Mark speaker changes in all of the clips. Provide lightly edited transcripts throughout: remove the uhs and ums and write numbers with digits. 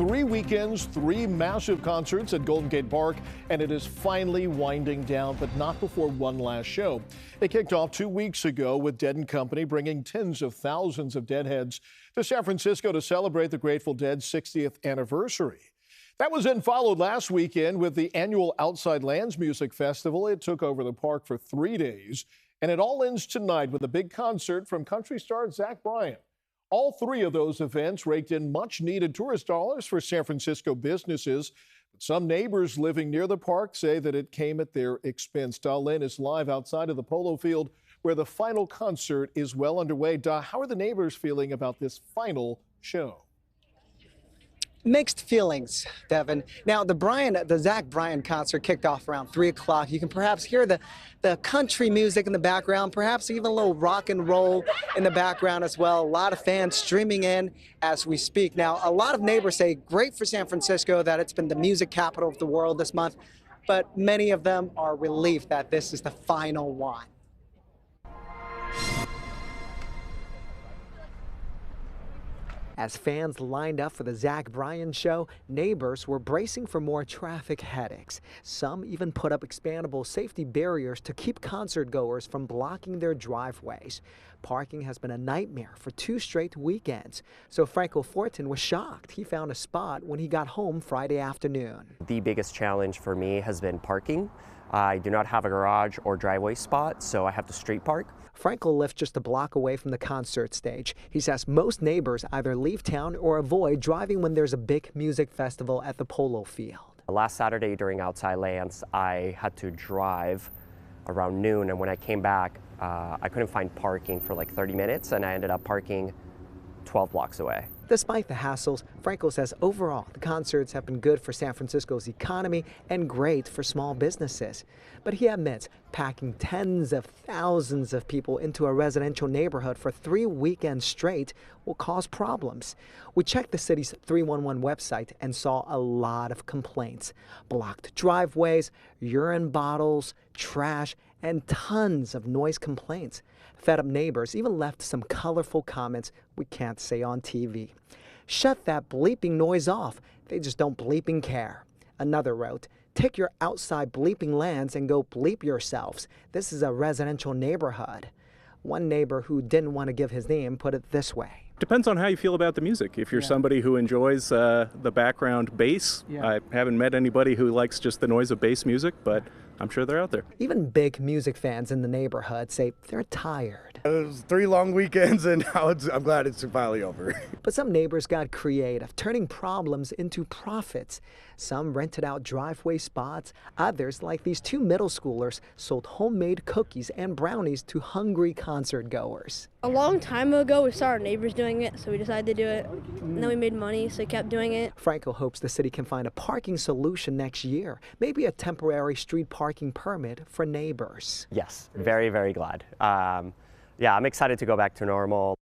Speaker 1: 3 weekends, 3 massive concerts at Golden Gate Park, and it is finally winding down, but not before one last show. It kicked off 2 weeks ago with Dead & Company bringing tens of thousands of Deadheads to San Francisco to celebrate the Grateful Dead's 60th anniversary. That was then followed last weekend with the annual Outside Lands Music Festival. It took over the park for 3 days, and it all ends tonight with a big concert from country star Zach Bryan. All 3 of those events raked in much-needed tourist dollars for San Francisco businesses. But some neighbors living near the park say that it came at their expense. Da Lin is live outside of the Polo Field where the final concert is well underway. Da, how are the neighbors feeling about this final show?
Speaker 2: Mixed feelings, Devin. Now, the Zach Bryan concert kicked off around 3 o'clock. You can perhaps hear the country music in the background, perhaps even a little rock and roll in the background as well. A lot of fans streaming in as we speak. Now, a lot of neighbors say great for San Francisco that it's been the music capital of the world this month, but many of them are relieved that this is the final one. As fans lined up for the Zach Bryan show, neighbors were bracing for more traffic headaches. Some even put up expandable safety barriers to keep concert goers from blocking their driveways. Parking has been a nightmare for 2 straight weekends, so Franco Fortin was shocked he found a spot when he got home Friday afternoon.
Speaker 3: The biggest challenge for me has been parking. I do not have a garage or driveway spot, so I have to street park.
Speaker 2: Frankel lives just a block away from the concert stage. He says most neighbors either leave town or avoid driving when there's a big music festival at the Polo Field.
Speaker 3: Last Saturday during Outside Lands, I had to drive around noon, and when I came back, I couldn't find parking for like 30 minutes, and I ended up parking 12 blocks away.
Speaker 2: Despite the hassles, Franco says overall the concerts have been good for San Francisco's economy and great for small businesses. But he admits packing tens of thousands of people into a residential neighborhood for 3 weekends straight will cause problems. We checked the city's 311 website and saw a lot of complaints. Blocked driveways, urine bottles, trash, and tons of noise complaints. Fed-up neighbors even left some colorful comments we can't say on TV. Shut that bleeping noise off. They just don't bleeping care. Another wrote, take your outside bleeping lands and go bleep yourselves. This is a residential neighborhood. One neighbor who didn't want to give his name put it this way.
Speaker 4: Depends on how you feel about the music. If you're somebody who enjoys the background bass, I haven't met anybody who likes just the noise of bass music, but I'm sure they're out there.
Speaker 2: Even big music fans in the neighborhood say they're tired.
Speaker 5: It was 3 long weekends, and now I'm glad it's finally over.
Speaker 2: But some neighbors got creative, turning problems into profits. Some rented out driveway spots. Others, like these 2 middle schoolers, sold homemade cookies and brownies to hungry concert goers.
Speaker 6: A long time ago, we saw our neighbors doing it, so we decided to do it. And then we made money, so we kept doing it.
Speaker 2: Franco hopes the city can find a parking solution next year, maybe a temporary street parking permit for neighbors.
Speaker 3: Yes, very, very glad. Yeah, I'm excited to go back to normal.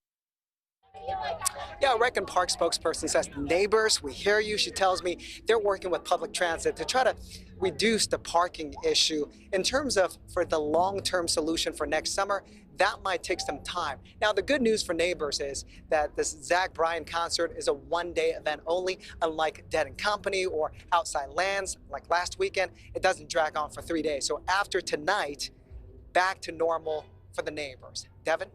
Speaker 2: Yeah, a Rec and Park spokesperson says, neighbors, we hear you. She tells me they're working with public transit to try to reduce the parking issue. In terms of for the long-term solution for next summer, that might take some time. Now, the good news for neighbors is that this Zach Bryan concert is a 1-day event only, unlike Dead & Company or Outside Lands, like last weekend. It doesn't drag on for 3 days. So after tonight, back to normal for the neighbors. Devin?